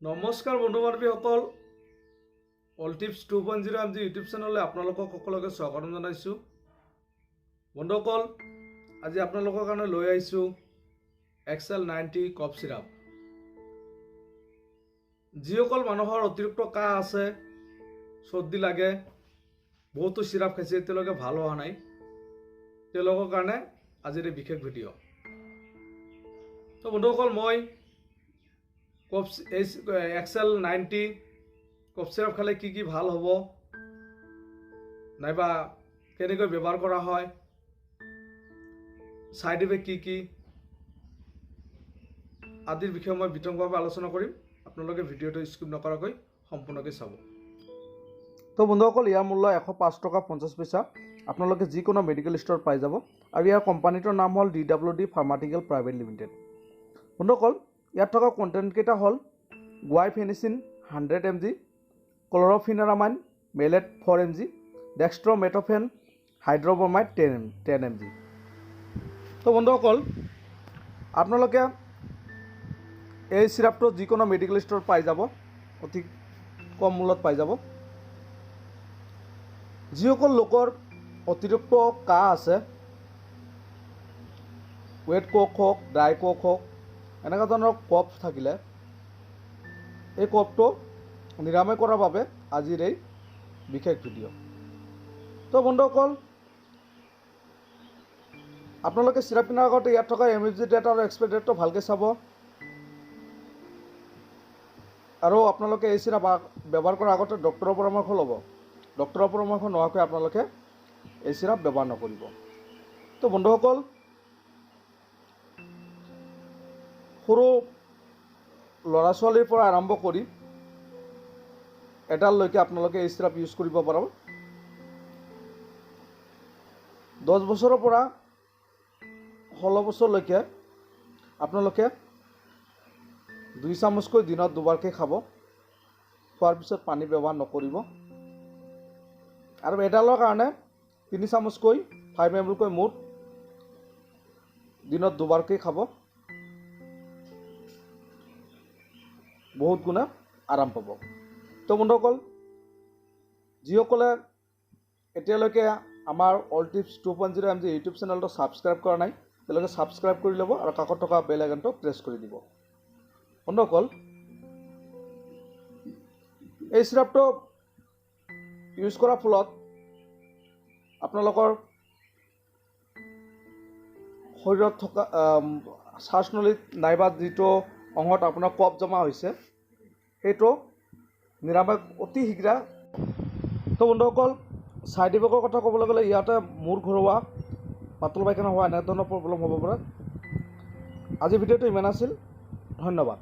নমস্কাৰ বন্ধু বান্ধৱীসকল, all tips 2.0 M G YouTube চেনেললৈ আপোনালোকক সকলোকে স্বাগতম জনাইছোঁ। বন্ধুসকল, আজি আপোনালোকৰ কাৰণে লৈ আহিছোঁ XL90 কফ চিৰাপ। যিসকল মানুহৰ অতিৰিক্ত কাহ আছে, চৰ্দি লাগে, বহুতো চিৰাপ খাইছে এতিয়ালৈকে ভাল হোৱা নাই, তেওঁলোকৰ কাৰণে আজিৰ এই বিশেষ ভিডিঅ'। তো বন্ধুসকল, মই XL90 কফ চিৰাপ খালে কি ভাল হ'ব নাইবা কেনেকৈ ব্যৱহাৰ কৰা হয়, সাইড ইফেক্ট কি আদিৰ বিষয়ে মই বিতংভাৱে আলোচনা কৰিম। আপোনালোকে ভিডিঅ'টো স্কিপ নকৰাকৈ সম্পূৰ্ণকৈ চাব। তো বন্ধুসকল, ইয়াৰ মূল্য 105 টকা 50 পইচা। আপোনালোকে যিকোনো মেডিকেল ষ্ট'ৰত পাই যাব আৰু ইয়াৰ কোম্পানীটোৰ নাম হ'ল DWD ফাৰ্মাটিকেল প্ৰাইভেট লিমিটেড। বন্ধুসকল, ইয়াত থকা কণ্টেণ্টকেইটা হ'ল গুৱাইফেনিচিন 100 mg, ক্লৰফিনাৰামাইন মেলেট 4 mg, ডেক্সট্ৰমেথ'ফেন হাইড্ৰ'ব্ৰমাইড 10 mg। তো বন্ধুসকল, আপোনালোকে এই চিৰাপটো যিকোনো মেডিকেল ষ্ট'ৰত পাই যাব, অতি কম মূল্যত পাই যাব। যিসকল লোকৰ অতিৰিক্ত কাহ আছে, ৱেট কক হওক, ড্ৰাই কক হওক, এনেকুৱা ধৰণৰ কফ থাকিলে এই কফটো নিৰাময় কৰাৰ বাবে আজিৰ এই বিশেষ ভিডিঅ'। তো বন্ধুসকল, আপোনালোকে চিৰাপ কিনাৰ আগতে ইয়াত থকা এমএফজি ডেট আৰু এক্সপায়াৰি ডেটটো ভালকৈ চাব আৰু আপোনালোকে এই চিৰাপ ব্যৱহাৰ কৰাৰ আগতে ডক্টৰৰ পৰামৰ্শ ল'ব। ডক্টৰৰ পৰামৰ্শ নোহোৱাকৈ আপোনালোকে এই চিৰাপ ব্যৱহাৰ নকৰিব। তো বন্ধুসকল, সৰু ল'ৰা ছোৱালীৰ পৰা আৰম্ভ কৰি এডাললৈকে আপোনালোকে এই চিৰাপ ইউজ কৰিব পাৰিব। 10 বছৰৰ পৰা 16 বছৰলৈকে আপোনালোকে 2 চামুচকৈ দিনত দুবাৰকৈ খাব। খোৱাৰ পিছত পানী ব্যৱহাৰ নকৰিব আৰু এডালৰ কাৰণে 3 চামুচকৈ 5 ml কৈ মুঠ দিনত দুবাৰকৈ খাব। বহুত গুণে আৰাম পাব। তো বন্ধুসকল, যিসকলে এতিয়ালৈকে আমাৰ All tips 2.0 M G YouTube চেনেলটো ছাবস্ক্ৰাইব কৰা নাই, তেওঁলোকে ছাবস্ক্ৰাইব কৰি ল'ব আৰু কাষত থকা বেল আইকনটো প্ৰেছ কৰি দিব। বন্ধুসকল, এই চিৰাপটো ইউজ কৰাৰ ফলত আপোনালোকৰ শৰীৰত থকা শ্বাসনলীত নাইবা যিটো অংগত আপোনাৰ কফ জমা হৈছে সেইটো নিৰাময় অতি শীঘ্ৰে। তো বন্ধুসকল, ছাইড ইফেক্টৰ কথা ক'বলৈ গ'লে ইয়াতে মূৰ ঘূৰোৱা, পাতল পায়খানা হোৱা এনে ধৰণৰ প্ৰব্লেম হ'ব পাৰে। আজি ভিডিঅ'টো ইমান আছিল। ধন্যবাদ।